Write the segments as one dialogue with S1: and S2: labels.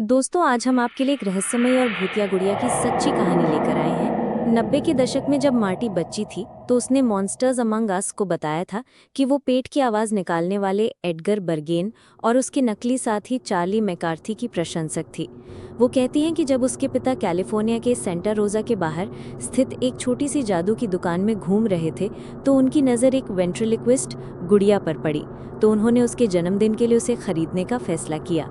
S1: दोस्तों, आज हम आपके लिए एक रहस्यमयी और भूतिया गुड़िया की सच्ची कहानी लेकर आए हैं। 90 के दशक में जब मार्टी बच्ची थी तो उसने मॉन्स्टर्स अमंग अस को बताया था कि वो पेट की आवाज़ निकालने वाले एडगर बर्गेन और उसके नकली साथी चार्ली मैकार्थी की प्रशंसक थी। वो कहती हैं कि जब उसके पिता कैलिफोर्निया के सेंटा रोजा के बाहर स्थित एक छोटी सी जादू की दुकान में घूम रहे थे तो उनकी नज़र एक वेंट्रिलिक्विस्ट गुड़िया पर पड़ी, तो उन्होंने उसके जन्मदिन के लिए उसे खरीदने का फैसला किया।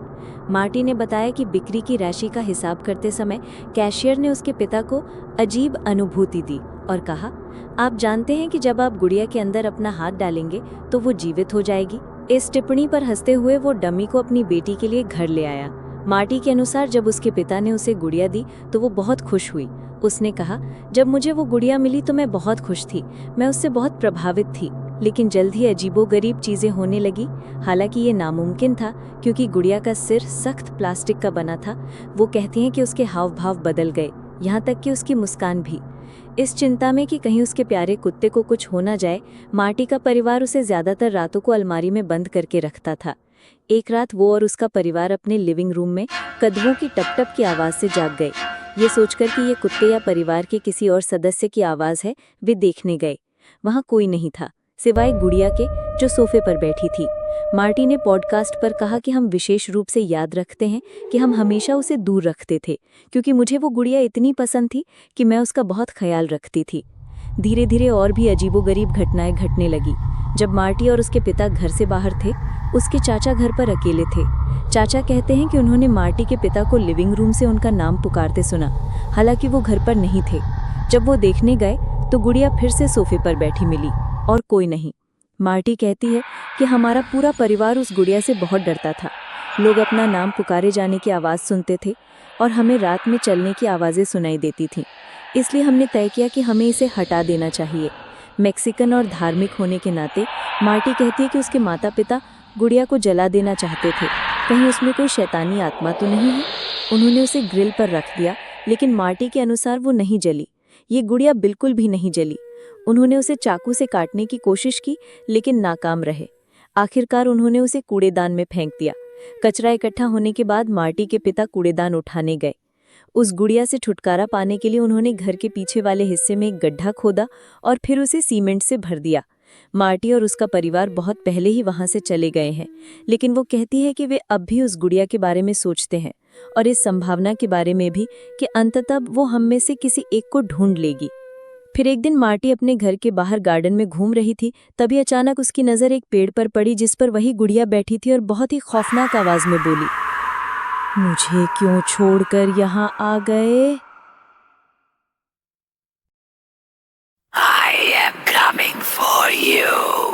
S1: मार्टी ने बताया कि बिक्री की राशि का हिसाब करते समय कैशियर ने उसके पिता को अजीब अनुभूति दी और कहा, आप जानते हैं कि जब आप गुड़िया के अंदर अपना हाथ डालेंगे तो वो जीवित हो जाएगी। इस टिप्पणी पर हंसते हुए वो डमी को अपनी बेटी के लिए घर ले आया। मार्टी के अनुसार जब उसके पिता ने उसे गुड़िया दी तो वो बहुत खुश हुई। उसने कहा, जब मुझे वो गुड़िया मिली तो मैं बहुत खुश थी, मैं उससे बहुत प्रभावित थी, लेकिन जल्द ही अजीबोगरीब चीज़ें होने लगी। हालांकि ये नामुमकिन था क्योंकि गुड़िया का सिर सख्त प्लास्टिक का बना था। वो कहती हैं कि उसके हाव भाव बदल गए, यहाँ तक कि उसकी मुस्कान भी। इस चिंता में कि कहीं उसके प्यारे कुत्ते को कुछ हो ना जाए, मार्टी का परिवार उसे ज़्यादातर रातों को अलमारी में बंद करके रखता था। एक रात वो और उसका परिवार अपने लिविंग रूम में कदमों की टप-टप की आवाज़ से जाग गए। ये सोचकर कि ये कुत्ते या परिवार के किसी और सदस्य की आवाज़ है, वे देखने गए। वहाँ कोई नहीं था सिवाय गुड़िया के, जो सोफे पर बैठी थी। मार्टी ने पॉडकास्ट पर कहा कि हम विशेष रूप से याद रखते हैं कि हम हमेशा उसे दूर रखते थे, क्योंकि मुझे वो गुड़िया इतनी पसंद थी कि मैं उसका बहुत ख्याल रखती थी। धीरे धीरे और भी अजीबोगरीब घटनाएं घटने लगी। जब मार्टी और उसके पिता घर से बाहर थे, उसके चाचा घर पर अकेले थे। चाचा कहते हैं कि उन्होंने मार्टी के पिता को लिविंग रूम से उनका नाम पुकारते सुना, हालांकि वो घर पर नहीं थे। जब वो देखने गए तो गुड़िया फिर से सोफे पर बैठी मिली और कोई नहीं। मार्टी कहती है कि हमारा पूरा परिवार उस गुड़िया से बहुत डरता था। लोग अपना नाम पुकारे जाने की आवाज़ सुनते थे और हमें रात में चलने की आवाज़ें सुनाई देती थीं। इसलिए हमने तय किया कि हमें इसे हटा देना चाहिए। मैक्सिकन और धार्मिक होने के नाते मार्टी कहती है कि उसके माता पिता गुड़िया को जला देना चाहते थे, कहीं उसमें कोई शैतानी आत्मा तो नहीं है। उन्होंने उसे ग्रिल पर रख दिया, लेकिन मार्टी के अनुसार वो नहीं जली। ये गुड़िया बिल्कुल भी नहीं जली। उन्होंने उसे चाकू से काटने की कोशिश की, लेकिन नाकाम रहे। आखिरकार उन्होंने उसे कूड़ेदान में फेंक दिया। कचरा इकट्ठा होने के बाद मार्टी के पिता कूड़ेदान उठाने गए। उस गुड़िया से छुटकारा पाने के लिए उन्होंने घर के पीछे वाले हिस्से में एक गड्ढा खोदा और फिर उसे सीमेंट से भर दिया। मार्टी और उसका परिवार बहुत पहले ही वहां से चले गए हैं, लेकिन वो कहती है कि वे अब भी उस गुड़िया के बारे में सोचते हैं और इस संभावना के बारे में भी कि अंततः वो हम में से किसी एक को ढूंढ लेगी। फिर एक दिन मार्टी अपने घर के बाहर गार्डन में घूम रही थी, तभी अचानक उसकी नज़र एक पेड़ पर पड़ी जिस पर वही गुड़िया बैठी थी और बहुत ही खौफनाक आवाज में बोली, मुझे क्यों छोड़कर यहाँ आ गए?
S2: I am coming for you.